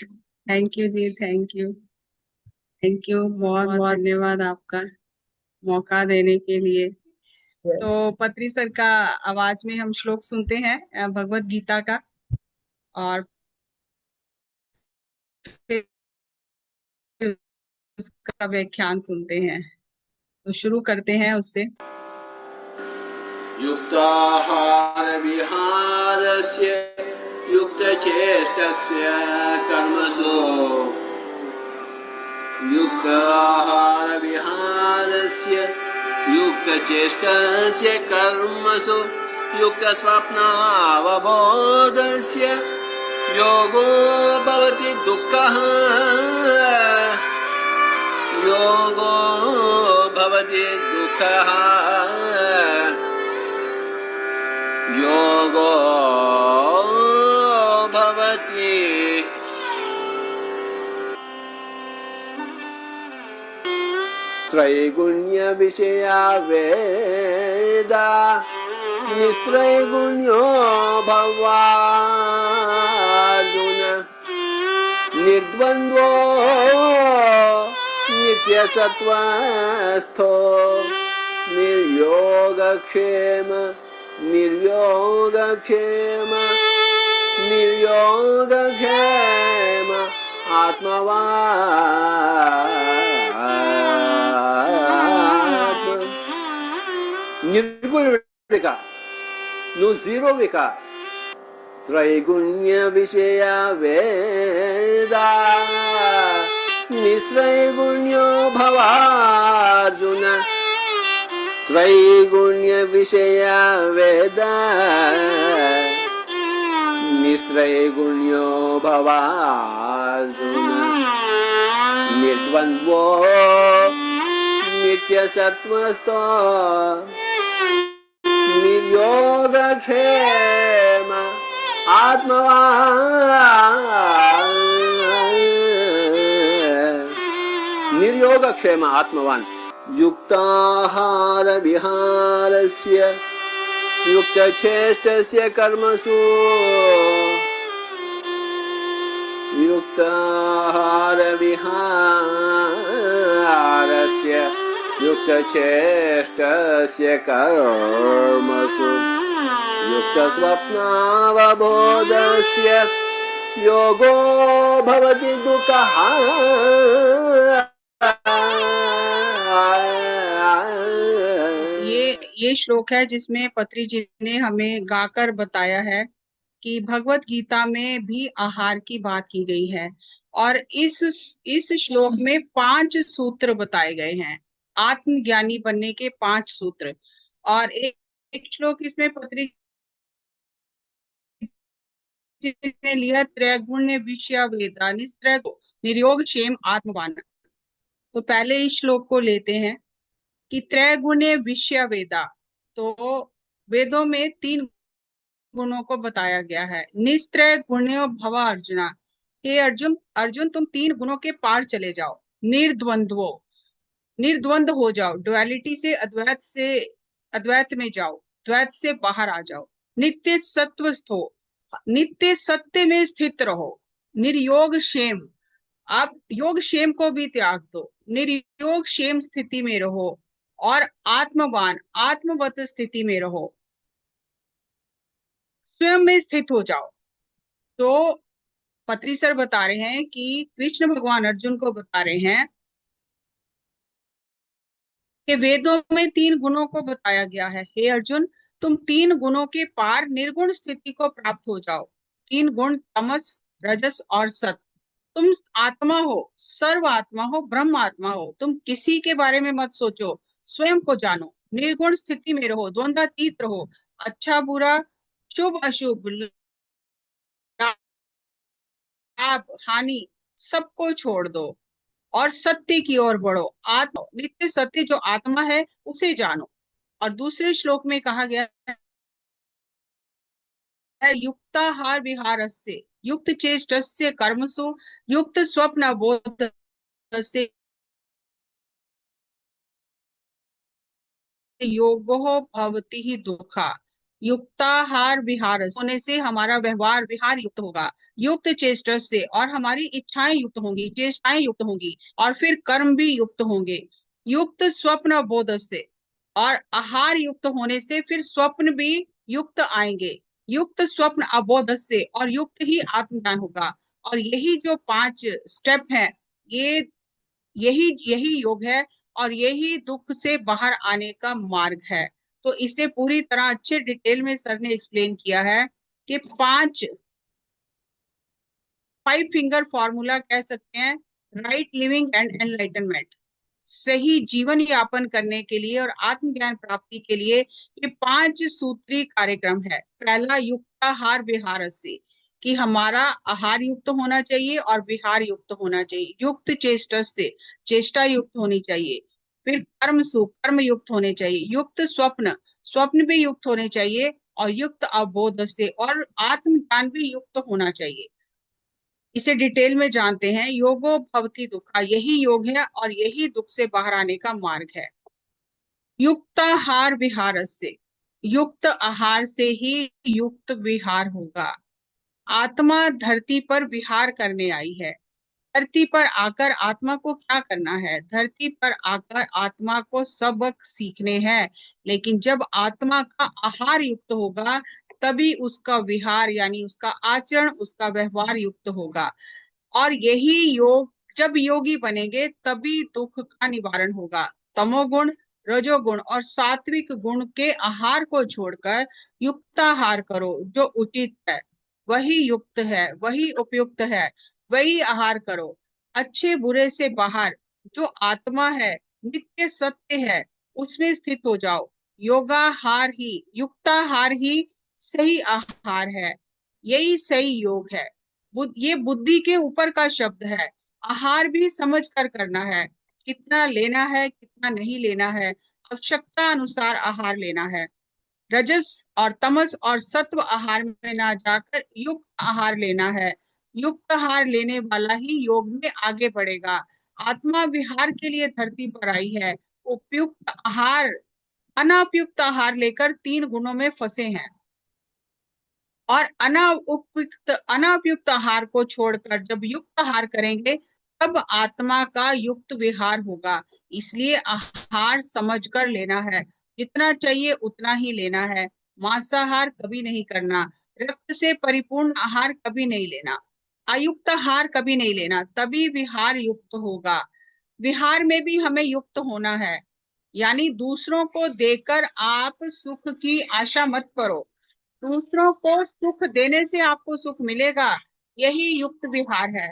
Thank you जी, thank you. Thank you, बहुत बहुत धन्यवाद आपका मौका देने के लिए। Yes. तो पत्री सर का आवाज में हम श्लोक सुनते हैं भगवत गीता का, और फिर उसका व्याख्यान सुनते हैं। तो शुरू करते हैं उससे। युक्ताहार विहारस्य युक्तचेष्टस्य कर्मसु युक्ताहार विहारस्य युक्तचेष्टस्य कर्मसु युक्तस्वप्नावबोधस्य योगो भवति दुःखः योगो भवति दुःखः योगो भवति त्रैगुण्य विषया वेदा निस्त्रैगुण्यो भवार्जुन निर्द्वन्द्वो नित्यसत्त्वस्थो निर्योगक्षेम निर्योगक्षेम निर्योगक्षेम आत्मवान् निर्गुण विकार, no zero विकार। त्रैगुण्य विषया वेदा निस्त्रैगुण्यो भवार्जुन त्रैगुण्य विषया वेदा निस्त्रैगुण्यो भवार्जुन निर्द्वन्द्वो नित्यसत्त्वस्थो निर्योगक्षेम आत्मवान् निर्योगक्षेम आत्मवान् युक्ताहार विहारस्य युक्तचेष्टस्य कर्मसु युक्ताहार विहारस्य युक्तचेष्टस्य कर्मसु युक्तस्वप्नावबोधस्य योगो भवति दुःखः ये श्लोक है जिसमें पत्री जी ने हमें गाकर बताया है कि भगवत गीता में भी आहार की बात की गई है, और इस श्लोक में 5 सूत्र बताए गए हैं, आत्मज्ञानी बनने के 5 सूत्र। और एक श्लोक इसमें पत्री जी ने लिया, त्रैगुण्य विषया वेदा निस्त्रय निर्योग क्षेम आत्मवान। तो पहले इस श्लोक को लेते हैं कि त्रैगुण्य विषय वेदा, तो वेदों में 3 गुणों को बताया गया है। निस्त्रय गुण्यो भव अर्जुना, हे अर्जुन अर्जुन तुम 3 गुणों के पार चले जाओ। निर्द्वंद्वो, निर्द्वंद हो जाओ, डुअलिटी से अद्वैत में जाओ, द्वैत से बाहर आ जाओ। नित्य सत्वस्थ हो, नित्य सत्य में स्थित रहो। निर्योग क्षेम, आप योग क्षेम को भी त्याग दो, निर्योग क्षेम स्थिति में रहो। और आत्मवान, आत्मवत स्थिति में रहो, स्वयं में स्थित हो जाओ। तो पत्री सर बता रहे हैं कि कृष्ण भगवान अर्जुन को बता रहे हैं कि वेदों में 3 गुणों को बताया गया है। हे अर्जुन, तुम 3 गुणों के पार निर्गुण स्थिति को प्राप्त हो जाओ। 3 गुण, तमस, रजस और सत। तुम आत्मा हो, सर्व आत्मा हो, ब्रह्म आत्मा हो। तुम किसी के बारे में मत सोचो, स्वयं को जानो। निर्गुण स्थिति में रहो, द्वंद्वातीत रहो। अच्छा बुरा, शुभ अशुभ, लाभ हानि सबको छोड़ दो और सत्य की ओर बढ़ो। आत्मा, नित्य सत्य जो आत्मा है उसे जानो। और दूसरे श्लोक में कहा गया है, युक्ताहार विहारस्य युक्त चेष्टस्य कर्मसु युक्त स्वप्न बोधस्य योगो भवति ही दुःखा। युक्ताहार विहार होने से हमारा व्यवहार विहार युक्त होगा, युक्त चेष्टा से, और हमारी इच्छाएं युक्त होंगी, चेष्टाएं युक्त होंगी, और फिर कर्म भी युक्त होंगे। युक्त स्वप्न बोध से, और आहार युक्त होने से फिर स्वप्न भी युक्त आएंगे। युक्त स्वप्न अबोध से, और युक्त ही आत्मज्ञान होगा। और यही जो 5 स्टेप है, ये यही यही योग है, और यही दुख से बाहर आने का मार्ग है। तो इसे पूरी तरह अच्छे डिटेल में सर ने एक्सप्लेन किया है कि 5 फिंगर फॉर्मूला कह सकते हैं, राइट लिविंग एंड एनलाइटनमेंट, सही जीवन यापन करने के लिए और आत्मज्ञान प्राप्ति के लिए ये 5 सूत्री कार्यक्रम है। पहला युक्ताहार विहार से, कि हमारा आहार युक्त होना चाहिए और विहार युक्त होना चाहिए। युक्त चेष्टा से, चेष्टा युक्त होनी चाहिए। फिर कर्म सुख, कर्म युक्त होने चाहिए। युक्त स्वप्न, स्वप्न भी युक्त होने चाहिए। और युक्त अबोध से, और आत्मज्ञान भी युक्त होना चाहिए। इसे डिटेल में जानते हैं। योगो भवति दुखा, यही योग है और यही दुख से बाहर आने का मार्ग है। युक्ताहार विहार से, युक्त आहार से ही युक्त विहार होगा। आत्मा धरती पर विहार करने आई है। धरती पर आकर आत्मा को क्या करना है? धरती पर आकर आत्मा को सबक सीखने हैं। लेकिन जब आत्मा का आहार युक्त होगा, तभी उसका विहार यानी उसका आचरण, उसका व्यवहार युक्त होगा। और यही योग, जब योगी बनेंगे तभी दुख का निवारण होगा। तमोगुण, रजोगुण और सात्विक गुण के आहार को छोड़कर युक्ताहार करो। जो उचित है वही युक्त है, वही उपयुक्त है, वही आहार करो। अच्छे बुरे से बाहर जो आत्मा है, नित्य सत्य है, उसमें स्थित हो जाओ। योगाहार ही, युक्ताहार ही सही आहार है, यही सही योग है। ये बुद्धि के ऊपर का शब्द है। आहार भी समझ कर करना है, कितना लेना है कितना नहीं लेना है, आवश्यकता अनुसार आहार लेना है। रजस और तमस और सत्व आहार में ना जाकर युक्त आहार लेना है। युक्त आहार लेने वाला ही योग में आगे बढ़ेगा। आत्मा विहार के लिए धरती पर आई है। उपयुक्त आहार, अनापयुक्त आहार लेकर 3 गुणों में फंसे हैं। और अनापयुक्त आहार को छोड़कर जब युक्त आहार करेंगे, तब आत्मा का युक्त विहार होगा। इसलिए आहार समझकर लेना है, जितना चाहिए उतना ही लेना है। मांसाहार कभी नहीं करना, रक्त से परिपूर्ण आहार कभी नहीं लेना, अयुक्त आहार कभी नहीं लेना, तभी विहार युक्त होगा। विहार में भी हमें युक्त होना है, यानी दूसरों को देकर आप सुख की आशा मत करो। दूसरों को सुख देने से आपको सुख मिलेगा, यही युक्त विहार है।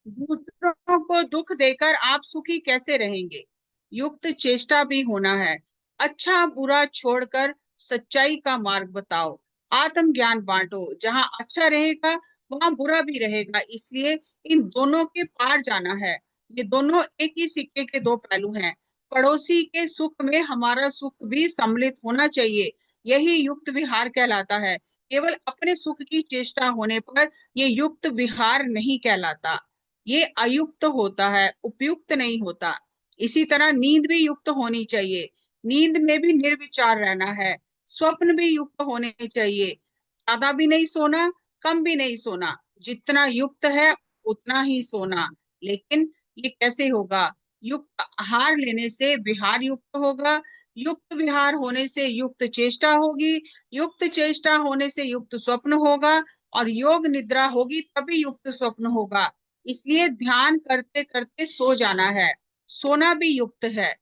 दूसरों को दुख देकर आप सुखी कैसे रहेंगे? युक्त चेष्टा भी होना है। अच्छा बुरा छोड़कर सच्चाई का मार्ग बताओ। आत्म ज्ञान बांटो। जहां अच्छा रहेगा वहां बुरा भी रहेगा, इसलिए इन दोनों के पार जाना है। ये दोनों एक ही सिक्के के 2 पहलू हैं। पड़ोसी के सुख में हमारा सुख भी सम्मिलित होना चाहिए, यही युक्त विहार कहलाता है। केवल अपने सुख की चेष्टा होने पर ये युक्त विहार नहीं कहलाता, ये अयुक्त होता है, उपयुक्त नहीं होता। इसी तरह नींद भी युक्त होनी चाहिए। नींद में भी निर्विचार रहना है। स्वप्न भी युक्त होने चाहिए। ज्यादा भी नहीं सोना, कम भी नहीं सोना, जितना युक्त है उतना ही सोना। लेकिन ये कैसे होगा? युक्त आहार लेने से विहार युक्त होगा। युक्त विहार होने से युक्त चेष्टा होगी। युक्त चेष्टा होने से युक्त स्वप्न होगा। और योग निद्रा होगी तभी युक्त स्वप्न होगा। इसलिए ध्यान करते करते सो जाना है। सोना भी युक्त है।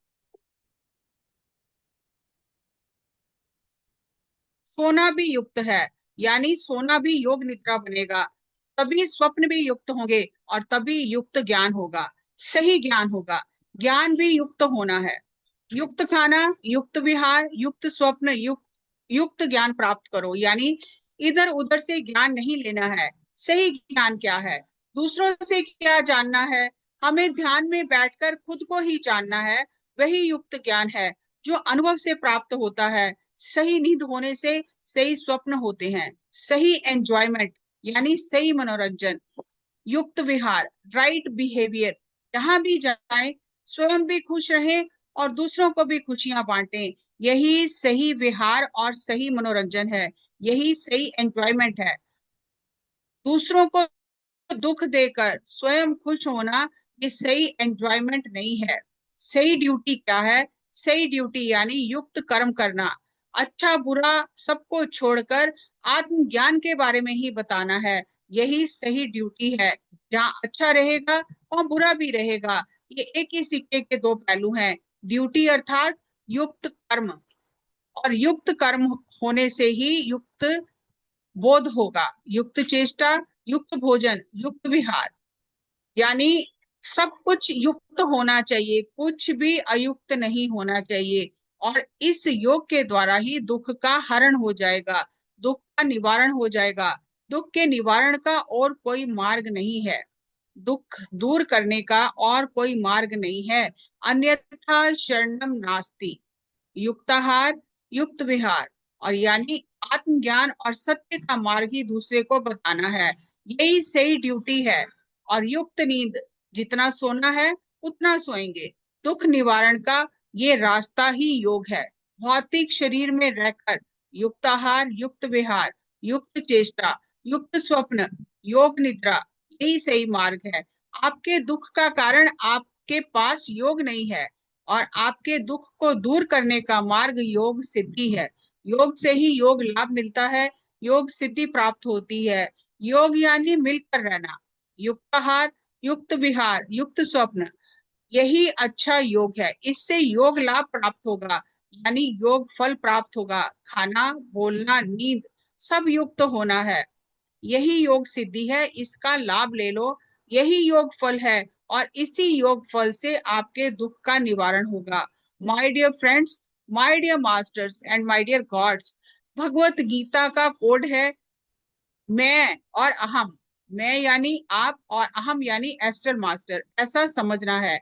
सोना भी युक्त है, यानी सोना भी योग निद्रा बनेगा। तभी स्वप्न भी युक्त होंगे और तभी युक्त ज्ञान होगा, सही ज्ञान होगा। ज्ञान भी युक्त होना है। युक्त खाना, युक्त विहार, युक्त स्वप्न, युक्त युक्त ज्ञान प्राप्त करो। यानी इधर उधर से ज्ञान नहीं लेना है। सही ज्ञान क्या है? दूसरों से क्या जानना है? हमें ध्यान में बैठकर खुद को ही जानना है। वही युक्त ज्ञान है जो अनुभव से प्राप्त होता है। सही नींद होने से सही स्वप्न होते हैं। सही एंजॉयमेंट यानी सही मनोरंजन। युक्त विहार, राइट बिहेवियर। जहां भी जाएं स्वयं भी खुश रहें और दूसरों को भी खुशियां बांटें। यही सही विहार और सही मनोरंजन है, यही सही एंजॉयमेंट है। दूसरों को दुख देकर स्वयं खुश होना ये सही एंजॉयमेंट नहीं है। सही ड्यूटी क्या है? सही ड्यूटी यानी युक्त कर्म करना, अच्छा बुरा सबको छोड़कर आत्मज्ञान के बारे में ही बताना है, यही सही ड्यूटी है। जहाँ अच्छा रहेगा वहाँ बुरा भी रहेगा, ये एक ही सिक्के के दो पहलू हैं। ड्यूटी अर्थात युक्त कर्म, और युक्त कर्म होने से ही युक्त बोध होगा, युक्त चेष्टा, युक्त भोजन, युक्त विहार, यानी सब कुछ युक्त होना चाहिए, कुछ भी अयुक्त नहीं होना चाहिए। और इस योग के द्वारा ही दुख का हरण हो जाएगा, दुख का निवारण हो जाएगा। दुख के निवारण का और कोई मार्ग नहीं है, दुख दूर करने का और कोई मार्ग नहीं है। अन्यथा शरणम नास्ति, युक्ताहार, युक्त विहार, और यानी आत्मज्ञान और सत्य का मार्ग ही दूसरे को बताना है, यही सही ड्यूटी है। और युक्त नींद, जितना सोना है उतना सोएंगे, दुख निवारण का ये रास्ता ही योग है। भौतिक शरीर में रहकर युक्ताहार, युक्त विहार, युक्त चेष्टा, युक्त स्वप्न, योग निद्रा, यही सही मार्ग है। आपके दुख का कारण आपके पास योग नहीं है, और आपके दुख को दूर करने का मार्ग योग सिद्धि है। योग से ही योग लाभ मिलता है, योग सिद्धि प्राप्त होती है। योग यानी मिलकर रहना, युक्ताहार, युक्त विहार, युक्त स्वप्न, यही अच्छा योग है। इससे योग लाभ प्राप्त होगा, यानी योग फल प्राप्त होगा। खाना, बोलना, नींद सब युक्त होना है, यही योग सिद्धि है, इसका लाभ ले लो, यही योग फल है। और इसी योग फल से आपके दुख का निवारण होगा। My dear friends, my dear masters and my dear gods, Bhagavad Gita का कोड है मैं और अहम। मैं यानी आप और अहम यानी एस्टर मास्टर, ऐसा समझना है,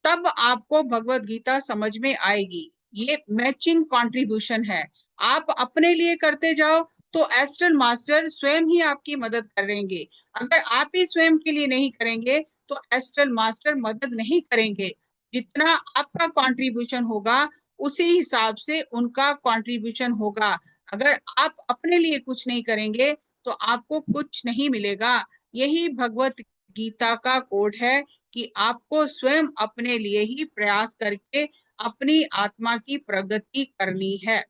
तब आपको भगवत गीता समझ में आएगी। ये मैचिंग कंट्रीब्यूशन है, आप अपने लिए करते जाओ तो एस्ट्रल मास्टर स्वयं ही आपकी मदद करेंगे। अगर आप ही स्वयं के लिए नहीं करेंगे तो एस्ट्रल मास्टर मदद नहीं करेंगे। जितना आपका कंट्रीब्यूशन होगा उसी हिसाब से उनका कंट्रीब्यूशन होगा। अगर आप अपने लिए कुछ नहीं करेंगे तो आपको कुछ नहीं मिलेगा। यही भगवत गीता का कोड है कि आपको स्वयं अपने लिए ही प्रयास करके अपनी आत्मा की प्रगति करनी है।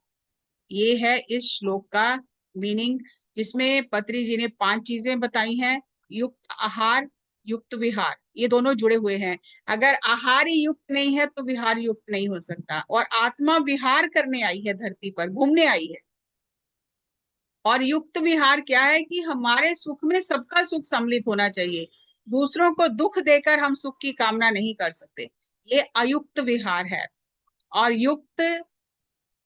ये है इस श्लोक का मीनिंग, जिसमें पत्री जी ने 5 चीजें बताई हैं। युक्त आहार, युक्त विहार, ये दोनों जुड़े हुए हैं। अगर आहार ही युक्त नहीं है तो विहार युक्त नहीं हो सकता। और आत्मा विहार करने आई है, धरती पर घूमने आई है। और युक्त विहार क्या है कि हमारे सुख में सबका सुख सम्मिलित होना चाहिए, दूसरों को दुख देकर हम सुख की कामना नहीं कर सकते, ये अयुक्त विहार है। और युक्त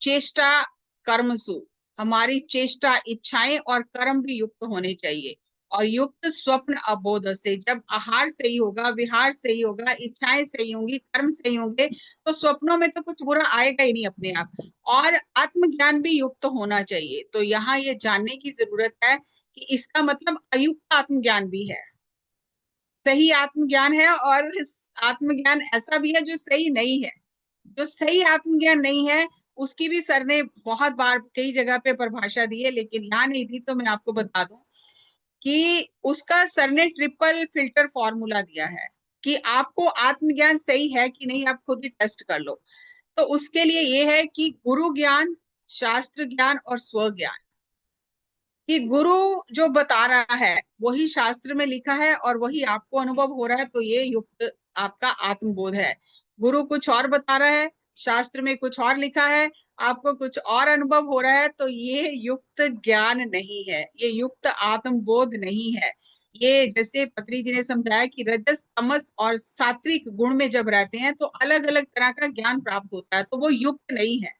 चेष्टा कर्मसु, हमारी चेष्टा, इच्छाएं और कर्म भी युक्त होने चाहिए। और युक्त स्वप्न अबोध से, जब आहार सही होगा, विहार सही होगा, इच्छाएं सही होंगी, कर्म सही होंगे, तो स्वप्नों में तो कुछ बुरा आएगा ही नहीं अपने आप। और आत्मज्ञान भी युक्त होना चाहिए। तो यहाँ ये जानने की जरूरत है कि इसका मतलब अयुक्त आत्मज्ञान भी है, सही आत्मज्ञान है, और आत्मज्ञान ऐसा भी है जो सही नहीं है। जो सही आत्मज्ञान नहीं है उसकी भी सर ने बहुत बार कई जगह पे परिभाषा दी है, लेकिन यहाँ नहीं दी, तो मैं आपको बता दूं कि उसका सर ने ट्रिपल फिल्टर फॉर्मूला दिया है कि आपको आत्मज्ञान सही है कि नहीं आप खुद ही टेस्ट कर लो। तो उसके लिए ये है कि गुरु ज्ञान, शास्त्र ज्ञान और स्व ज्ञान, कि गुरु जो बता रहा है वही शास्त्र में लिखा है और वही आपको अनुभव हो रहा है, तो ये युक्त आपका आत्मबोध है। गुरु कुछ और बता रहा है, शास्त्र में कुछ और लिखा है, आपको कुछ और अनुभव हो रहा है, तो ये युक्त ज्ञान नहीं है, ये युक्त आत्मबोध नहीं है। ये जैसे पत्री जी ने समझाया कि रजस, तमस और सात्विक गुण में जब रहते हैं तो अलग अलग तरह का ज्ञान प्राप्त होता है, तो वो युक्त नहीं है।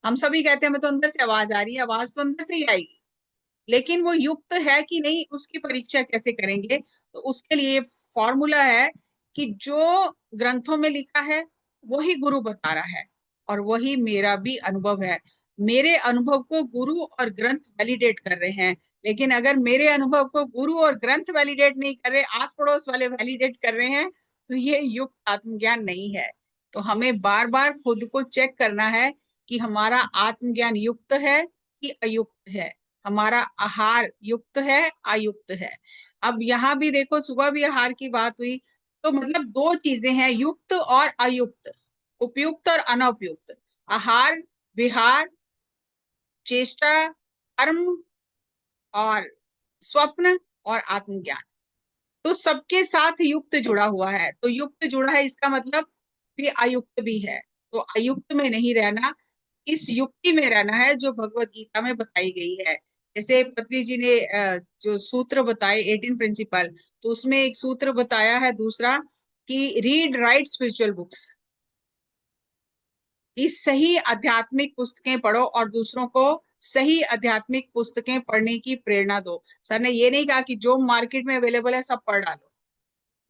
हम सभी कहते हैं मैं तो अंदर से आवाज आ रही है, आवाज तो अंदर से ही आएगी, लेकिन वो युक्त है कि नहीं उसकी परीक्षा कैसे करेंगे? तो उसके लिए फॉर्मूला है कि जो ग्रंथों में लिखा है वही गुरु बता रहा है, और वही मेरा भी अनुभव है। मेरे अनुभव को गुरु और ग्रंथ वैलिडेट कर रहे हैं, लेकिन अगर मेरे अनुभव को गुरु और ग्रंथ वैलिडेट नहीं कर रहे, आस पड़ोस वाले वैलिडेट कर रहे हैं, तो ये युक्त आत्मज्ञान नहीं है। तो हमें बार बार खुद को चेक करना है कि हमारा आत्मज्ञान युक्त है कि अयुक्त है, हमारा आहार युक्त है अयुक्त है। अब यहाँ भी देखो, सुबह भी आहार की बात हुई, तो मतलब दो चीजें हैं, युक्त और अयुक्त, उपयुक्त और अनुपयुक्त। आहार, विहार, चेष्टा, कर्म और स्वप्न और आत्मज्ञान, तो सबके साथ युक्त जुड़ा हुआ है। तो युक्त जुड़ा है इसका मतलब भी अयुक्त भी है। तो अयुक्त में नहीं रहना, इस युक्ति में रहना है जो भगवत गीता में बताई गई है। जैसे पत्री जी ने जो सूत्र बताए 18 प्रिंसिपल, तो उसमें एक सूत्र बताया है दूसरा, कि रीड राइट स्पिरिचुअल बुक्स, कि सही आध्यात्मिक पुस्तकें पढ़ो और दूसरों को सही आध्यात्मिक पुस्तकें पढ़ने की प्रेरणा दो। सर ने ये नहीं कहा कि जो मार्केट में अवेलेबल है सब पढ़ डालो,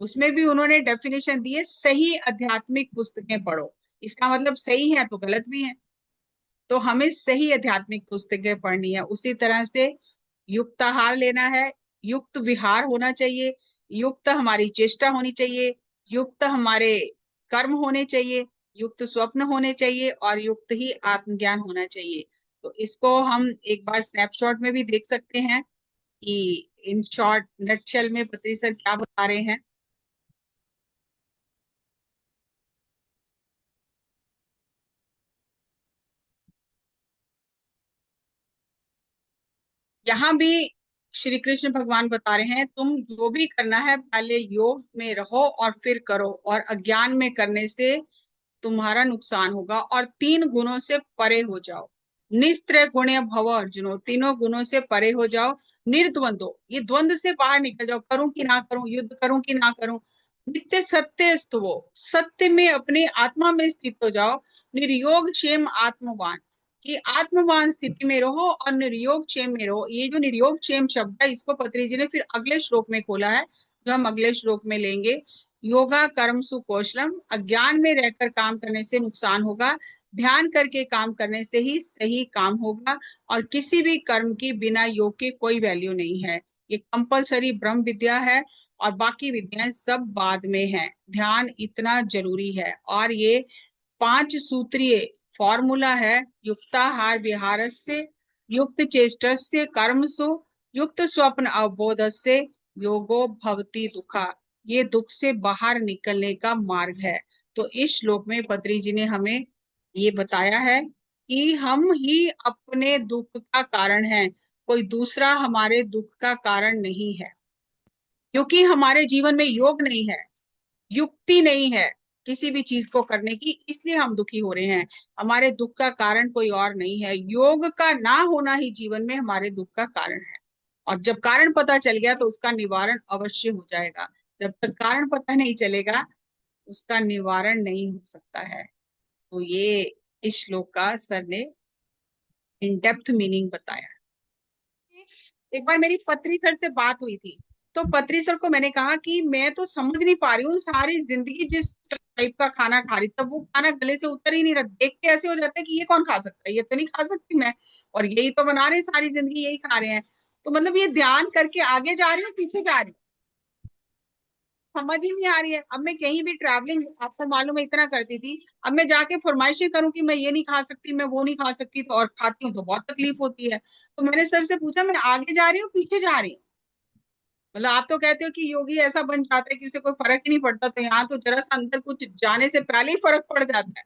उसमें भी उन्होंने डेफिनेशन दी है, सही आध्यात्मिक पुस्तकें पढ़ो। इसका मतलब सही है तो गलत भी है, तो हमें सही आध्यात्मिक पुस्तकें पढ़नी है। उसी तरह से युक्त आहार लेना है, युक्त विहार होना चाहिए, युक्त हमारी चेष्टा होनी चाहिए, युक्त हमारे कर्म होने चाहिए, युक्त स्वप्न होने चाहिए और युक्त ही आत्मज्ञान होना चाहिए। तो इसको हम एक बार स्नैपशॉट में भी देख सकते हैं कि इन शॉर्ट नटशेल में पत्री सर क्या बता रहे हैं। यहाँ भी श्री कृष्ण भगवान बता रहे हैं, तुम जो भी करना है पहले योग में रहो और फिर करो, और अज्ञान में करने से तुम्हारा नुकसान होगा, और तीन गुणों से परे हो जाओ। निस्त्रय गुण्य भव अर्जुनो, तीनों गुणों से परे हो जाओ। निर्द्वंदो, ये द्वंद से बाहर निकल जाओ, करूं कि ना करूं, युद्ध करूं कि ना करूं। नित्य सत्य स्तवो, सत्य में अपने आत्मा में स्थित हो जाओ। निर्योग क्षेम आत्मवान, कि आत्मवान स्थिति में रहो और निर्योग क्षेम में रहो। ये जो निर्योग क्षेम शब्द है, इसको पत्री जी ने फिर अगले श्लोक में खोला है, जो हम अगले श्लोक में लेंगे। योगा कर्म सुकौशलम, अज्ञान में रहकर काम करने से नुकसान होगा, ध्यान करके काम करने से ही सही काम होगा, और किसी भी कर्म की बिना योग के कोई वैल्यू नहीं है। ये कंपलसरी ब्रह्म विद्या है और बाकी विद्याएं सब बाद में है। ध्यान इतना जरूरी है, और ये 5 सूत्रीय फॉर्मूला है। युक्ताहार विहारस्य, युक्त चेष्टस्य कर्मसु, युक्त स्वप्न अवबोधस्य, योगो भवति दुखा, ये दुख से बाहर निकलने का मार्ग है। तो इस श्लोक में पत्री जी ने हमें ये बताया है कि हम ही अपने दुख का कारण हैं, कोई दूसरा हमारे दुख का कारण नहीं है। क्योंकि हमारे जीवन में योग नहीं है, युक्ति नहीं है किसी भी चीज को करने की, इसलिए हम दुखी हो रहे हैं। हमारे दुख का कारण कोई और नहीं है, योग का ना होना ही जीवन में हमारे दुख का कारण है। और जब कारण पता चल गया तो उसका निवारण अवश्य हो जाएगा। जब तक कारण पता नहीं चलेगा, उसका निवारण नहीं हो सकता है। तो ये इस श्लोक का सर ने इन डेप्थ मीनिंग बताया। एक बार मेरी पत्री सर से बात हुई थी, तो पत्री सर को मैंने कहा कि मैं तो समझ नहीं पा रही हूँ, सारी जिंदगी जिस टाइप का खाना खा रही, तब वो खाना गले से उतर ही नहीं रहा, देख के ऐसे हो जाता है कि ये कौन खा सकता है, ये तो नहीं खा सकती मैं, और यही तो बना रहे हैं, सारी जिंदगी यही खा रहे हैं। तो मतलब ये ध्यान करके आगे जा रही हूँ पीछे जा रही हूँ, समझ ही नहीं आ रही है। अब मैं कहीं भी ट्रैवलिंग, आपको मालूम है इतना करती थी, अब मैं जाके फरमाइशें करूं कि मैं ये नहीं खा सकती, मैं वो नहीं खा सकती, तो और खाती हूँ तो बहुत तकलीफ होती है। तो मैंने सर से पूछा, मैं आगे जा रही हूँ पीछे जा रही हूँ? मतलब आप तो कहते हो कि योगी ऐसा बन जाता है कि उसे कोई फर्क ही नहीं पड़ता, तो यहाँ तो जरा सा अंदर कुछ जाने से पहले ही फर्क पड़ जाता है।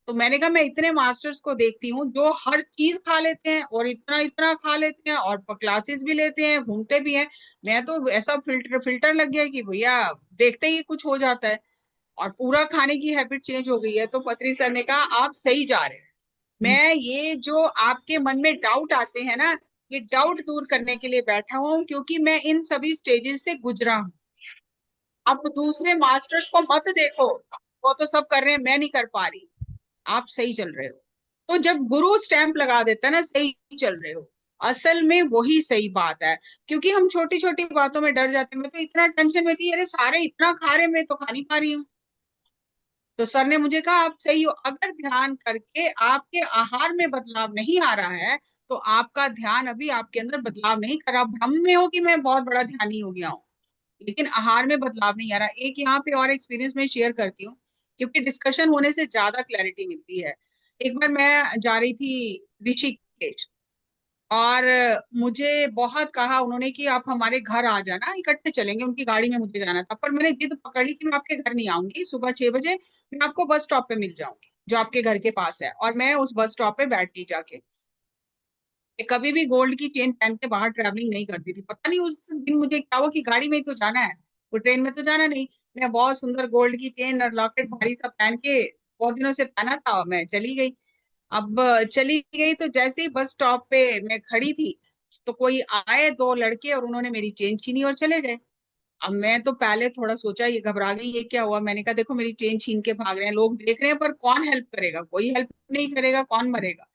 तो मैंने कहा, मैं इतने मास्टर्स को देखती हूँ जो हर चीज खा लेते हैं और इतना इतना खा लेते हैं और क्लासेस भी लेते हैं, घूमते भी हैं। मैं तो ऐसा फिल्टर फिल्टर लग गया कि भैया देखते ही कुछ हो जाता है, और पूरा खाने की हैबिट चेंज हो गई है। तो पत्री सर ने कहा, आप सही जा रहे हैं। मैं ये जो आपके मन में डाउट आते हैं ना, ये डाउट दूर करने के लिए बैठा हूँ, क्योंकि मैं इन सभी स्टेजेस से गुजरा हूँ। अब दूसरे मास्टर्स को मत देखो, वो तो सब कर रहे हैं, मैं नहीं कर पा रही, आप सही चल रहे हो। तो जब गुरु स्टैंप लगा देता है ना, सही चल रहे हो, असल में वही सही बात है। क्योंकि हम छोटी छोटी बातों में डर जाते हैं, मैं तो इतना टेंशन में थी, अरे सारे इतना खा रहे, मैं तो खा नहीं पा रही हूँ। तो सर ने मुझे कहा, आप सही हो, अगर ध्यान करके आपके आहार में बदलाव नहीं आ रहा है, तो आपका ध्यान अभी आपके अंदर बदलाव नहीं करा, भ्रम में हो कि मैं बहुत बड़ा ध्यानी हो गया हूँ, लेकिन आहार में बदलाव नहीं आ रहा। एक यहाँ पे और एक्सपीरियंस में शेयर करती हूँ, क्योंकि डिस्कशन होने से ज्यादा क्लैरिटी मिलती है। एक बार मैं जा रही थी ऋषिकेश, और मुझे बहुत कहा उन्होंने कि आप हमारे घर आ जाना, इकट्ठे चलेंगे। उनकी गाड़ी में मुझे जाना था, पर मैंने जिद पकड़ी कि मैं आपके घर नहीं आऊंगी, सुबह 6 बजे मैं आपको बस स्टॉप पे मिल जाऊंगी जो आपके घर के पास है। और मैं उस बस स्टॉप पे बैठ गई जाके। मैं कभी भी गोल्ड की चेन पहन के बाहर ट्रैवलिंग नहीं करती थी। पता नहीं उस दिन मुझे क्या हुआ कि गाड़ी में ही तो जाना है, वो ट्रेन में तो जाना नहीं। मैं बहुत सुंदर गोल्ड की चेन और लॉकेट भारी सा पहन के, बहुत दिनों से पहना था, मैं चली गई। अब चली गई तो जैसे ही बस स्टॉप पे मैं खड़ी थी, तो कोई आए, दो लड़के, और उन्होंने मेरी चेन छीनी और चले गए। अब मैं तो पहले थोड़ा सोचा, ये घबरा गई, ये क्या हुआ। मैंने कहा देखो मेरी चेन छीन के भाग रहे हैं, लोग देख रहे हैं, पर कौन हेल्प करेगा, कोई हेल्प नहीं करेगा, कौन मरेगा।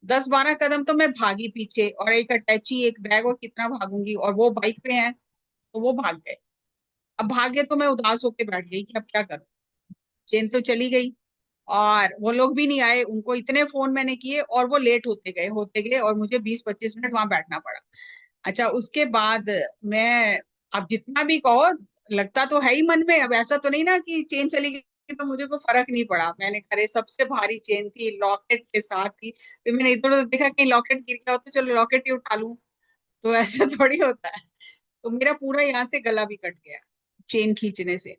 10-12 कदम तो मैं भागी पीछे, और एक अटैची, एक बैग, और कितना भागूंगी, और वो बाइक पे हैं तो वो भाग गए। अब भागे तो मैं उदास होके बैठ गई कि अब क्या करूं, चेन तो चली गई, और वो लोग भी नहीं आए। उनको इतने फोन मैंने किए, और वो लेट होते गए, और मुझे 20-25 मिनट वहां बैठना पड़ा। अच्छा, उसके बाद मैं, अब जितना भी कहो, लगता तो है ही मन में। अब ऐसा तो नहीं ना कि चेन चली गई तो मुझे कोई फर्क नहीं पड़ा। मैंने, अरे सबसे भारी चेन थी, लॉकेट के साथ थी, फिर मैंने इधर उधर देखा कहीं लॉकेट गिर गया हो तो चलो लॉकेट ही उठा लूं। तो ऐसा थोड़ी होता है। तो मेरा पूरा यहाँ से गला भी कट गया चेन खींचने से।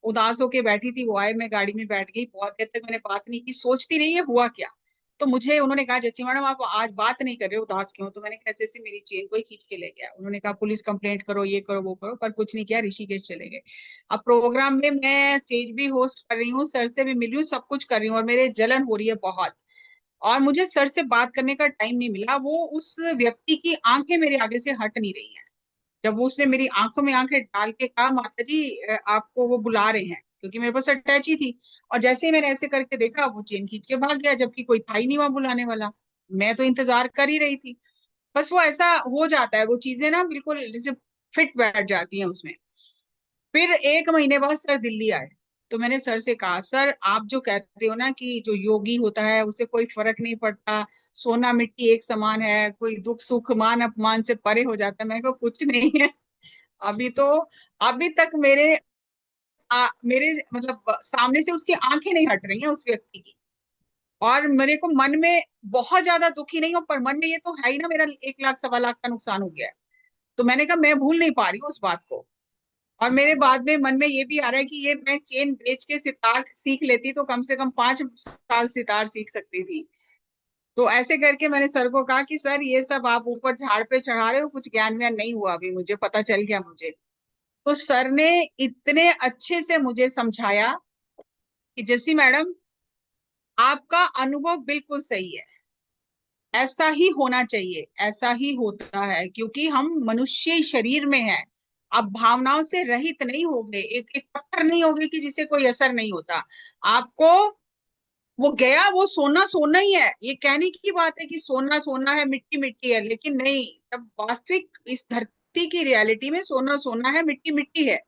उदास होके बैठी थी, वो आए, मैं गाड़ी में बैठ गई। बहुत देर तक मैंने बात नहीं की, सोचती रही है हुआ क्या। तो मुझे उन्होंने कहा, जैसी मैडम आप आज बात नहीं कर रहे हो, उदास क्यों। तो मैंने कैसे से मेरी चेन कोई खींच के ले गया। उन्होंने कहा पुलिस कंप्लेंट करो, ये करो वो करो, पर कुछ नहीं किया, ऋषिकेश चले गए। अब प्रोग्राम में मैं स्टेज भी होस्ट कर रही हूँ, सर से भी मिली हूँ, सब कुछ कर रही हूँ, और मेरे जलन हो रही है बहुत। और मुझे सर से बात करने का टाइम नहीं मिला। वो उस व्यक्ति की आंखें मेरे आगे से हट नहीं रही हैं। जब वो, उसने मेरी आंखों में आंखें डाल के कहा, माता जी आपको वो बुला रहे हैं, क्योंकि मेरे पास अटैची थी। और जैसे ही मैंने ऐसे करके देखा, वो चेन खींच के भाग गया, जबकि कोई था ही नहीं वहां बुलाने वाला। मैं तो इंतजार कर ही रही थी। बस वो ऐसा हो जाता है, वो चीजें ना बिल्कुल जैसे फिट बैठ जाती हैं उसमें। फिर 1 महीने बाद सर दिल्ली आए। तो मैंने सर से कहा, सर आप जो कहते हो ना कि जो योगी होता है उसे कोई फर्क नहीं पड़ता, सोना मिट्टी एक समान है, कोई दुख सुख मान अपमान से परे हो जाता है, मैं को कुछ नहीं है। अभी तो, अभी तक मेरे मतलब सामने से उसकी आंखें नहीं हट रही हैं उस व्यक्ति की। और मेरे को मन में बहुत ज्यादा दुखी नहीं हूँ, पर मन में ये तो है ही ना, मेरा 1 लाख 1.25 लाख का नुकसान हो गया है। तो मैंने कहा मैं भूल नहीं पा रही हूँ उस बात को। और मेरे बाद में मन में ये भी आ रहा है कि ये मैं चेन बेच के सितार सीख लेती तो कम से कम 5 साल सितार सीख सकती थी। तो ऐसे करके मैंने सर को कहा कि सर ये सब आप ऊपर झाड़ पे चढ़ा रहे हो, कुछ ज्ञान व्यान नहीं हुआ, अभी मुझे पता चल गया मुझे। तो सर ने इतने अच्छे से मुझे समझाया कि जैसी मैडम, आपका अनुभव बिल्कुल सही है, ऐसा ही होना चाहिए, ऐसा ही होता है, क्योंकि हम मनुष्य शरीर में हैं। आप भावनाओं से रहित नहीं हो गए, एक एक पत्थर नहीं हो गए कि जिसे कोई असर नहीं होता आपको। वो गया, वो सोना सोना ही है। ये कहने की बात है कि सोना सोना है, मिट्टी मिट्टी है, लेकिन नहीं। जब वास्तविक इस धरती की रियलिटी में सोना सोना है, मिट्टी मिट्टी है।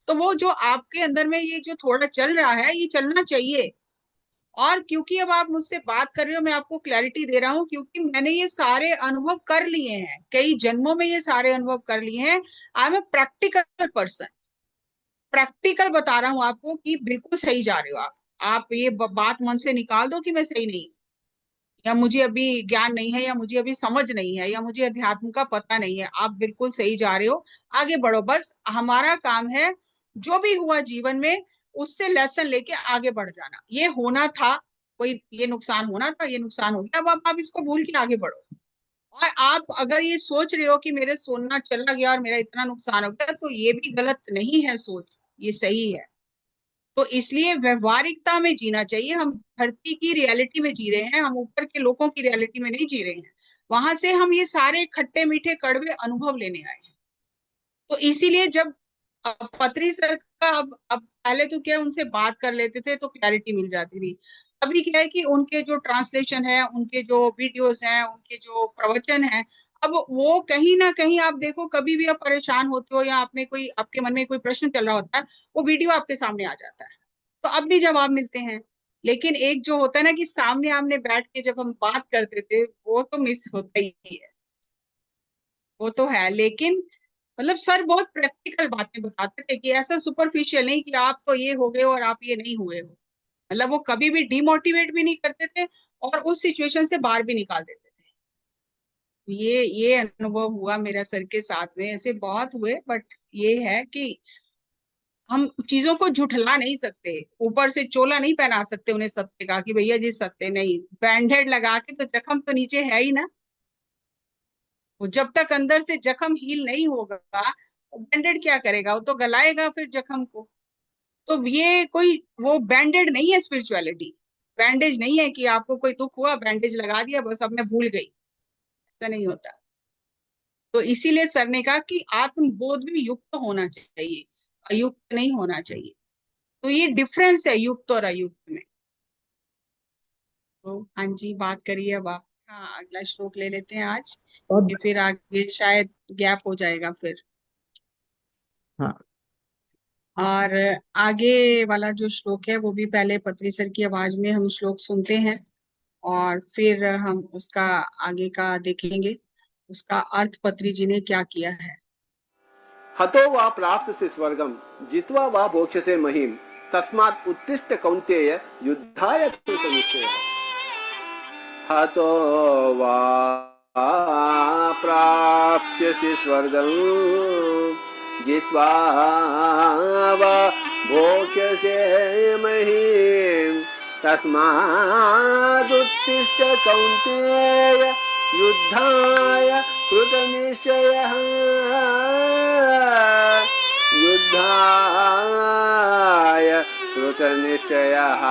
तो वो जो आपके अंदर में ये जो थोड़ा चल रहा है, ये चलना चाहिए। और क्योंकि अब आप मुझसे बात कर रहे हो, मैं आपको क्लैरिटी दे रहा हूँ, क्योंकि मैंने ये सारे अनुभव कर लिए हैं, कई जन्मों में ये सारे अनुभव कर लिए हैं। I am a practical person. Practical बता रहा हूँ आपको कि बिल्कुल सही जा रहे हो आप। आप ये बात मन से निकाल दो कि मैं सही नहीं, या मुझे अभी ज्ञान नहीं है, या मुझे अभी समझ नहीं है, या मुझे अध्यात्म का पता नहीं है। आप बिल्कुल सही जा रहे हो, आगे बढ़ो। बस हमारा काम है, जो भी हुआ जीवन में उससे लेसन लेके आगे बढ़ जाना। ये होना था, कोई ये नुकसान होना था, ये नुकसान हो गया, अब आप इसको भूल के आगे बढ़ो। और आप अगर ये सोच रहे हो कि मेरे सोना चला गया और मेरा इतना नुकसान हो गया, तो ये भी गलत नहीं है सोच, ये सही है। तो इसलिए व्यवहारिकता में जीना चाहिए। हम धरती की रियलिटी में जी रहे हैं, हम ऊपर के लोगों की रियलिटी में नहीं जी रहे हैं। वहां से हम ये सारे खट्टे मीठे कड़वे अनुभव लेने आए हैं। तो इसीलिए जब पत्री सर का, अब पहले तो क्या, उनसे बात कर लेते थे तो क्लैरिटी मिल जाती थी। अभी क्या है कि उनके जो ट्रांसलेशन है, उनके जो वीडियोस हैं, उनके जो प्रवचन है, अब वो कहीं ना कहीं आप देखो, कभी भी आप परेशान होते हो या आपने कोई, आपके मन में कोई प्रश्न चल रहा होता है, वो वीडियो आपके सामने आ जाता है। तो अब भी जवाब मिलते हैं। लेकिन एक जो होता है ना कि सामने आमने बैठ के जब हम बात करते थे, वो तो मिस होता ही है, वो तो है। लेकिन मतलब सर बहुत प्रैक्टिकल बातें बताते थे, कि ऐसा सुपरफिशियल नहीं कि आप तो ये हो गए हो और आप ये नहीं हुए हो। मतलब वो कभी भी डिमोटिवेट भी नहीं करते थे, और उस सिचुएशन से बाहर भी निकाल देते थे। ये अनुभव हुआ मेरा सर के साथ में, ऐसे बहुत हुए। बट ये है कि हम चीजों को झुठला नहीं सकते, ऊपर से चोला नहीं पहना सकते उन्हें सत्य का कि भैया जी सत्य नहीं। बैंडेड लगा के तो जख्म तो नीचे है ही ना। वो जब तक अंदर से जख्म हील नहीं होगा, बैंडेड क्या करेगा, वो तो गलाएगा फिर जख्म को। तो ये कोई वो बैंडेड नहीं है स्पिरिचुअलिटी। बैंडेज नहीं है कि आपको कोई दुख हुआ बैंडेज लगा दिया बस अब मैं भूल गई, ऐसा नहीं होता। तो इसीलिए सर ने कहा कि आत्मबोध भी युक्त होना चाहिए, अयुक्त नहीं होना चाहिए। तो ये डिफरेंस है युक्त और अयुक्त में। तो हाँ जी, बात करिए अब आप। हाँ, अगला श्लोक ले लेते हैं आज, बहुत ये फिर आगे शायद गैप हो जाएगा फिर। हाँ। और आगे वाला जो श्लोक है वो भी पहले पत्री सर की आवाज में हम श्लोक सुनते हैं, और फिर हम उसका आगे का देखेंगे, उसका अर्थ पत्री जी ने क्या किया है। हतो वा प्राप्स्यसि स्वर्गं जित्वा वा भोक्ष्यसे महीम् तस्मात् उत्तिष्ठ कौन्तेय युद्धाय कृतनिश्चयः। हतो वा प्राप्स्यसि स्वर्गं जित्वा वा भोक्ष्यसे महीम् तस्मात् उत्तिष्ठ कौन्तेय युद्धाय कृतनिश्चयः। युद्धाय कृतनिश्चयः।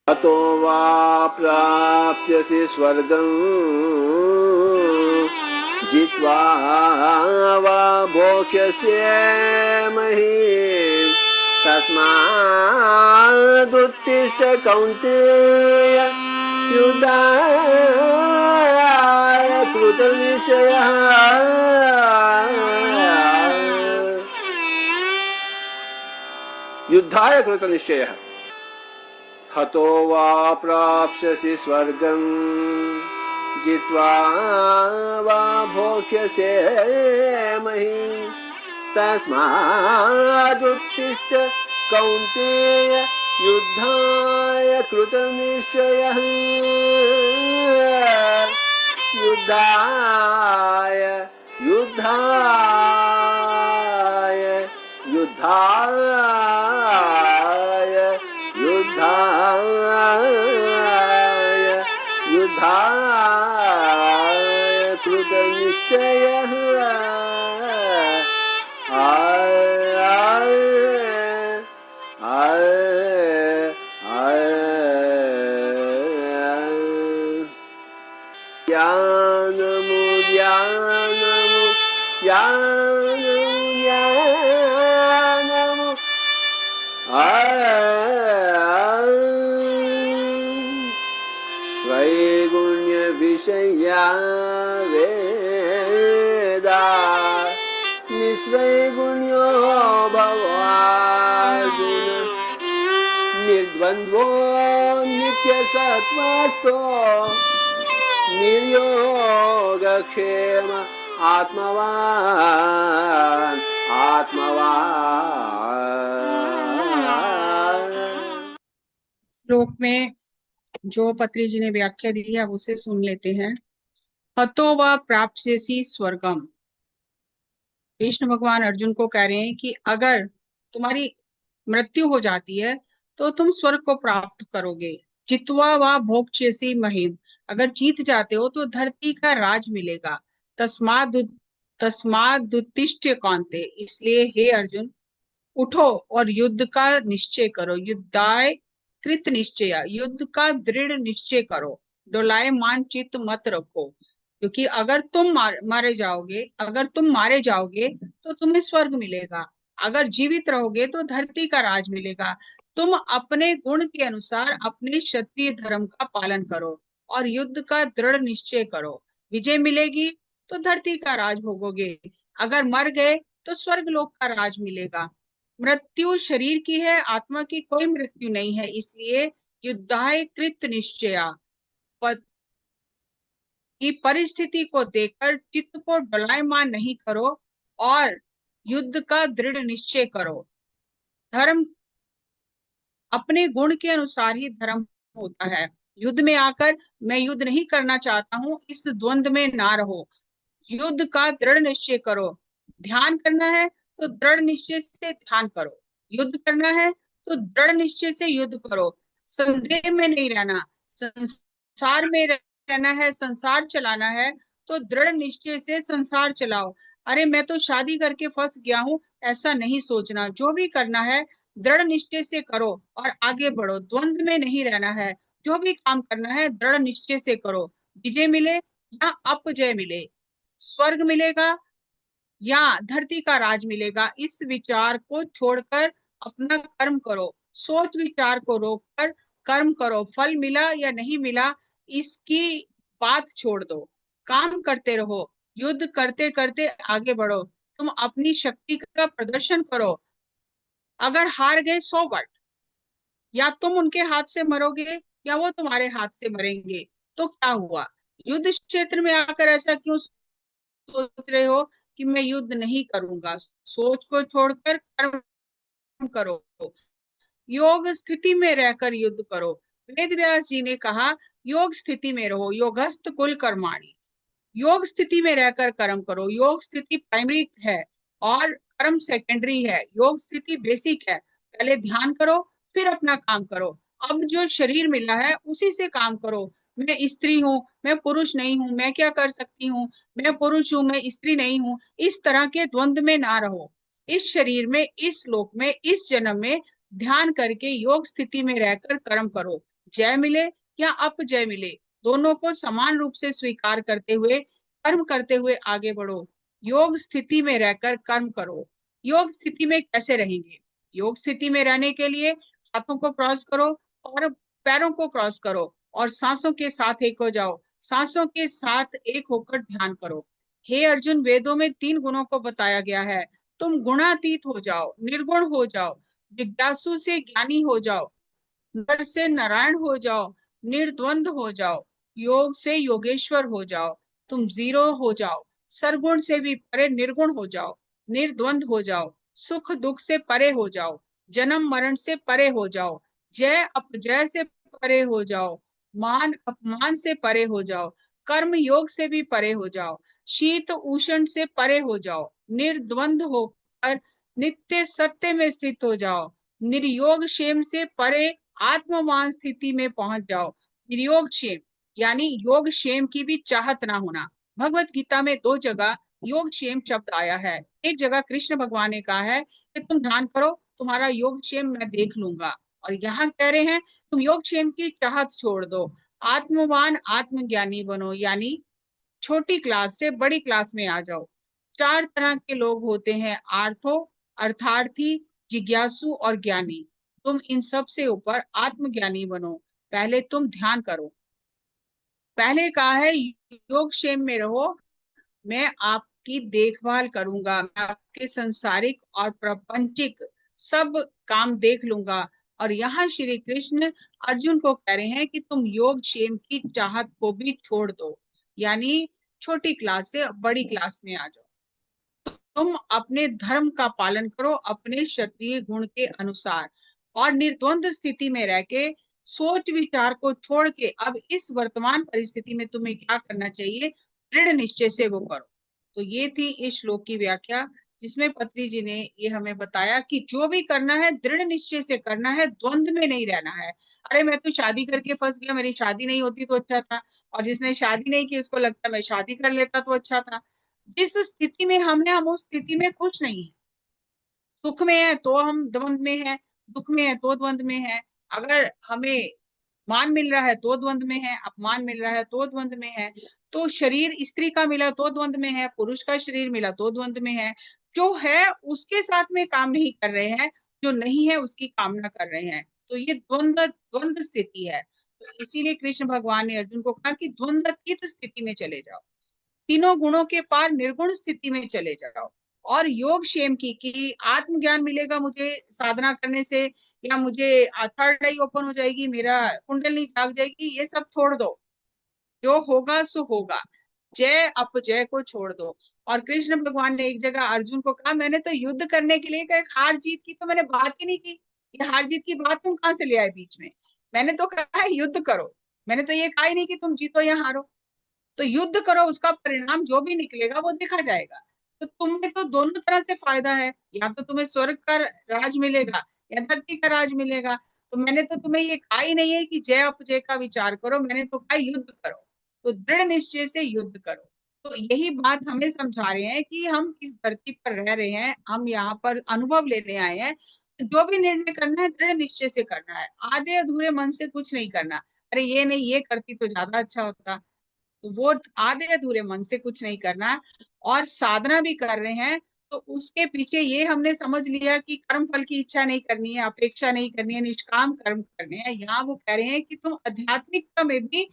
हतो वा प्राप्स्यसि स्वर्गं जित्वा वा भोक्ष्यसे महीम् तस्मादुत्तिष्ठ कौन्तेय युद्धाय कृतनिश्चयः। युद्धाय कृतनिश्चयः। हतो वा प्राप्स्यसि स्वर्गं जित्वा वा भोक्ष्यसे महीम् तस्मादुत्तिष्ठ कौन्तेय युद्धाय कृतनिश्चयः। युद्धाय युद्धाय युद्धाय युद्धाय युद्धाय कृतनिश्चयः। ज्ञानमु ज्ञानमु ज्ञानमु ज्ञानमु त्रैगुण्य विषया वेदा निस्त्रैगुण्यो भवार्जुन निर्द्वन्द्वो नित्यसत्त्वस्थो निर्योगक्षेम आत्मवान् आत्मवान्। श्लोक में जो पत्री जी ने व्याख्या दी है अब उसे सुन लेते हैं। हतो वा प्राप्स्यसि स्वर्गम, कृष्ण भगवान अर्जुन को कह रहे हैं कि अगर तुम्हारी मृत्यु हो जाती है तो तुम स्वर्ग को प्राप्त करोगे। जित्वा वा भोक्ष्यसि महीम, अगर जीत जाते हो तो धरती का राज मिलेगा। तस्माद तस्मादुत्तिष्ठ कौन्ते, इसलिए हे अर्जुन उठो और युद्ध का निश्चय करो। युद्धाय कृत निश्चय, युद्ध का दृढ़ निश्चय करो। डोलायमान चित्त मत रखो, क्योंकि अगर तुम मारे जाओगे, अगर तुम मारे जाओगे तो तुम्हें स्वर्ग मिलेगा। अगर जीवित रहोगे तो धरती का राज मिलेगा। तुम अपने गुण के अनुसार अपने क्षत्रिय धर्म का पालन करो और युद्ध का दृढ़ निश्चय करो। विजय मिलेगी तो धरती का राज भोगोगे, अगर मर गए तो स्वर्ग लोक का राज मिलेगा। मृत्यु शरीर की है, आत्मा की कोई मृत्यु नहीं है। इसलिए युद्धाय कृत निश्चया, की परिस्थिति को देखकर चित्त को डोलायमान नहीं करो और युद्ध का दृढ़ निश्चय करो। धर्म अपने गुण के अनुसार ही धर्म होता है। युद्ध में आकर मैं युद्ध नहीं करना चाहता हूँ, इस द्वंद में ना रहो। युद्ध का दृढ़ निश्चय करो। ध्यान करना है तो दृढ़ निश्चय से ध्यान करो। युद्ध करना है तो दृढ़ निश्चय से युद्ध करो। संदेह में नहीं रहना। संसार में रहना है, संसार चलाना है तो दृढ़ निश्चय से संसार चलाओ। अरे मैं तो शादी करके फंस गया हूँ, ऐसा नहीं सोचना। जो भी करना है दृढ़ निश्चय से करो और आगे बढ़ो। द्वंद में नहीं रहना है। जो भी काम करना है दृढ़ निश्चय से करो। विजय मिले या अपजय मिले, स्वर्ग मिलेगा या धरती का राज मिलेगा, इस विचार को छोड़कर अपना कर्म करो। सोच विचार को रोककर कर्म करो। फल मिला या नहीं मिला इसकी बात छोड़ दो। काम करते रहो। युद्ध करते करते आगे बढ़ो। तुम अपनी शक्ति का प्रदर्शन करो। अगर हार गए सो व्हाट, या तुम उनके हाथ से मरोगे या वो तुम्हारे हाथ से मरेंगे, तो क्या हुआ? युद्ध क्षेत्र में आकर ऐसा क्यों सोच रहे हो कि मैं युद्ध नहीं करूंगा? सोच को छोड़कर कर्म करो। योग स्थिति में रहकर युद्ध करो। वेद व्यास जी ने कहा योग स्थिति में रहो, योगस्थ कुल कर्माणि। योग स्थिति में रहकर कर्म करो। योग स्थिति प्राइमरी है और कर्म सेकेंडरी है। योग स्थिति बेसिक है। पहले ध्यान करो फिर अपना काम करो। अब जो शरीर मिला है उसी से काम करो। मैं स्त्री हूँ, मैं पुरुष नहीं हूँ, मैं क्या कर सकती हूँ? मैं पुरुष हूँ, मैं स्त्री नहीं हूँ, इस तरह के द्वंद में ना रहो। इस शरीर में, इस लोक में, इस जन्म में ध्यान करके योग स्थिति में रहकर कर्म करो। जय मिले या अपजय मिले, दोनों को समान रूप से स्वीकार करते हुए कर्म करते हुए आगे बढ़ो। योग स्थिति में रहकर कर्म करो। योग स्थिति में कैसे रहेंगे? योग स्थिति में रहने के लिए हाथों को क्रॉस करो और पैरों को क्रॉस करो और सांसों के साथ एक हो जाओ। सांसों के साथ एक होकर ध्यान करो। हे अर्जुन, वेदों में 3 गुणों को बताया गया है। तुम गुणातीत हो जाओ, निर्गुण हो जाओ, जिज्ञासु से ज्ञानी हो जाओ, नर से नारायण हो जाओ, निर्द्वंद हो जाओ, योग से योगेश्वर हो जाओ। तुम जीरो हो जाओ। सरगुण से भी परे निर्गुण हो जाओ, निर्द्वंद हो जाओ, सुख दुख से परे हो जाओ, जन्म मरण से परे हो जाओ, जय अपजय से परे हो जाओ, मान अपमान से परे हो जाओ, कर्म योग से भी परे हो जाओ, शीत उष्ण से परे हो जाओ, निर्द्वंद होकर नित्य सत्य में स्थित हो जाओ, निर्योग क्षेम से परे आत्मवान स्थिति में पहुंच जाओ। निर्योग क्षेम यानी योग क्षेम की भी चाहत ना होना। भगवत गीता में 2 जगह योग क्षेम शब्द आया है। एक जगह कृष्ण भगवान ने कहा है कि तुम ध्यान करो, तुम्हारा योग क्षेम मैं देख लूंगा। और यहाँ कह रहे हैं तुम योग क्षेम की चाहत छोड़ दो, आत्मवान आत्मज्ञानी बनो, यानी छोटी क्लास से बड़ी क्लास में आ जाओ। 4 तरह के लोग होते हैं, आर्थो, अर्थार्थी, जिज्ञासु और ज्ञानी। तुम इन सब से ऊपर आत्मज्ञानी बनो। पहले तुम ध्यान करो। पहले कहा है योगक्षेम में रहो, मैं आपकी देखभाल करूंगा, मैं आपके संसारिक और प्रपंचिक सब काम देख लूंगा। और यहाँ श्री कृष्ण अर्जुन को कह रहे हैं कि तुम योगक्षेम की चाहत को भी छोड़ दो, यानी छोटी क्लास से बड़ी क्लास में आ जाओ। तुम अपने धर्म का पालन करो अपने क्षत्रिय गुण के अनुसार और निर्द्वंद स्थिति में रह के सोच विचार को छोड़ के अब इस वर्तमान परिस्थिति में तुम्हें क्या करना चाहिए, दृढ़ निश्चय से वो करो। तो ये थी इस श्लोक की व्याख्या, जिसमें पत्री जी ने ये हमें बताया कि जो भी करना है दृढ़ निश्चय से करना है, द्वंद में नहीं रहना है। अरे मैं तो शादी करके फंस गया, मेरी शादी नहीं होती तो अच्छा था, और जिसने शादी नहीं की उसको लगता मैं शादी कर लेता तो अच्छा था। जिस स्थिति में हम हैं हम उस स्थिति में खुश नहीं है। सुख में है तो हम द्वंद में है, दुख में है तो द्वंद में है। अगर हमें मान मिल रहा है तो द्वंद में है, अपमान मिल रहा है तो द्वंद में है। तो शरीर स्त्री का मिला तो द्वंद में है, पुरुष का शरीर मिला तो द्वंद में है। जो है उसके साथ में काम नहीं कर रहे हैं, जो नहीं है उसकी कामना कर रहे हैं। तो ये द्वंद द्वंद स्थिति है। तो इसीलिए कृष्ण भगवान ने अर्जुन को कहा कि द्वंद्वातीत स्थिति में चले जाओ, तीनों गुणों के पार निर्गुण स्थिति में चले जाओ। और योग क्षेम की कि आत्मज्ञान मिलेगा मुझे साधना करने से, या मुझे थर्ड आई ओपन हो जाएगी, मेरा कुंडली जाग जाएगी, ये सब छोड़ दो। जो होगा सो होगा। जय अपजय को छोड़ दो। और कृष्ण भगवान ने एक जगह अर्जुन को कहा, मैंने तो युद्ध करने के लिए कहा, हार जीत की तो मैंने बात ही नहीं की। ये हार जीत की बात तुम कहाँ से ले आए बीच में? मैंने तो कहा है युद्ध करो, मैंने तो ये कहा ही नहीं कि तुम जीतो या हारो। तो युद्ध करो, उसका परिणाम जो भी निकलेगा वो देखा जाएगा। तो तुम्हें तो दोनों तरह से फायदा है, या तो तुम्हें स्वर्ग का राज मिलेगा या धरती का राज मिलेगा। तो मैंने तो तुम्हें ये कहा ही नहीं है कि जय अपजय का विचार करो, मैंने तो कहा युद्ध करो। तो दृढ़ निश्चय से युद्ध करो। तो यही बात हमें समझा रहे हैं कि हम इस धरती पर रह रहे हैं, हम यहाँ पर अनुभव लेने आए हैं। तो जो भी निर्णय करना है दृढ़ निश्चय से करना है, आधे अधूरे मन से कुछ नहीं करना। अरे ये नहीं, ये करती तो ज्यादा अच्छा होता, तो वो आधे अधूरे मन से कुछ नहीं करना। और साधना भी कर रहे हैं तो उसके पीछे ये हमने समझ लिया कि कर्म फल की इच्छा नहीं करनी है, अपेक्षा नहीं करनी है, निष्काम कर्म करने हैं। यहाँ वो कह रहे हैं कि तुम आध्यात्मिकता में भी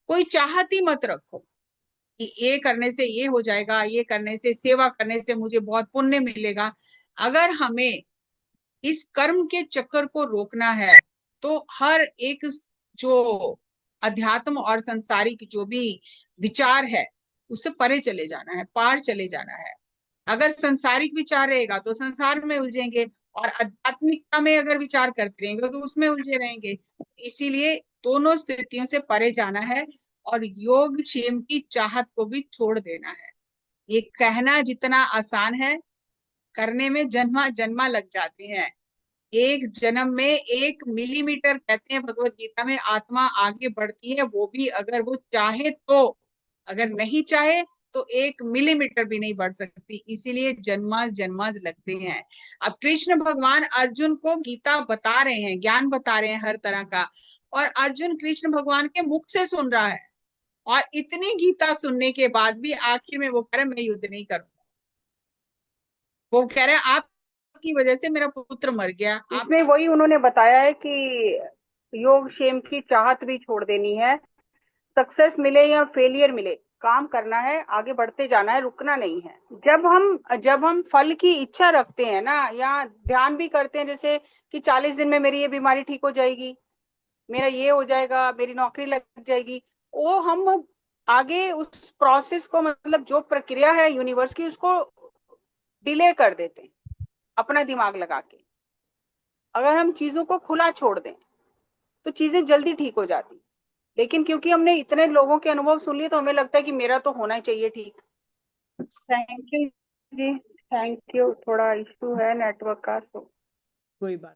कोई चाहत ही मत रखो कि ये करने से ये हो जाएगा, ये करने से, सेवा करने से मुझे बहुत पुण्य मिलेगा। अगर हमें इस कर्म के चक्कर को रोकना है तो हर एक जो अध्यात्म और संसारिक जो भी विचार है उससे परे चले जाना है, पार चले जाना है। अगर संसारिक विचार रहेगा तो संसार में उलझेंगे, और आध्यात्मिकता में अगर विचार करते रहेंगे तो उसमें उलझे रहेंगे। इसीलिए दोनों स्थितियों से परे जाना है और योग क्षेम की चाहत को भी छोड़ देना है। ये कहना जितना आसान है, करने में जन्मा जन्मा लग जाते हैं। एक जन्म में 1 मिलीमीटर, कहते हैं भगवत गीता में, आत्मा आगे बढ़ती है, वो भी अगर वो चाहे तो। अगर नहीं चाहे तो 1 मिलीमीटर भी नहीं बढ़ सकती। इसीलिए जन्मास जन्मास लगते हैं। अब कृष्ण भगवान अर्जुन को गीता बता रहे हैं, ज्ञान बता रहे हैं हर तरह का, और अर्जुन कृष्ण भगवान के मुख से सुन रहा है। और इतनी गीता सुनने के बाद भी आखिर में वो कह रहे मैं युद्ध नहीं करूंगा। वो कह रहे हैं आपकी वजह से मेरा पुत्र मर गया। इसमें वही उन्होंने बताया है कि योग क्षेम की चाहत भी छोड़ देनी है। सक्सेस मिले या फेलियर मिले, काम करना है, आगे बढ़ते जाना है, रुकना नहीं है। जब हम फल की इच्छा रखते हैं ना, या ध्यान भी करते हैं जैसे कि 40 दिन में मेरी ये बीमारी ठीक हो जाएगी, मेरा ये हो जाएगा, मेरी नौकरी लग जाएगी, वो हम आगे उस प्रोसेस को, मतलब जो प्रक्रिया है यूनिवर्स की, उसको डिले कर देते हैं अपना दिमाग लगा के। अगर हम चीजों को खुला छोड़ दें तो चीजें जल्दी ठीक हो जाती। लेकिन क्योंकि हमने इतने लोगों के अनुभव सुन लिए तो हमें लगता है कि मेरा तो होना ही चाहिए ठीक। थैंक यू जी, थैंक यू। थोड़ा इशू है नेटवर्क का, तो कोई बात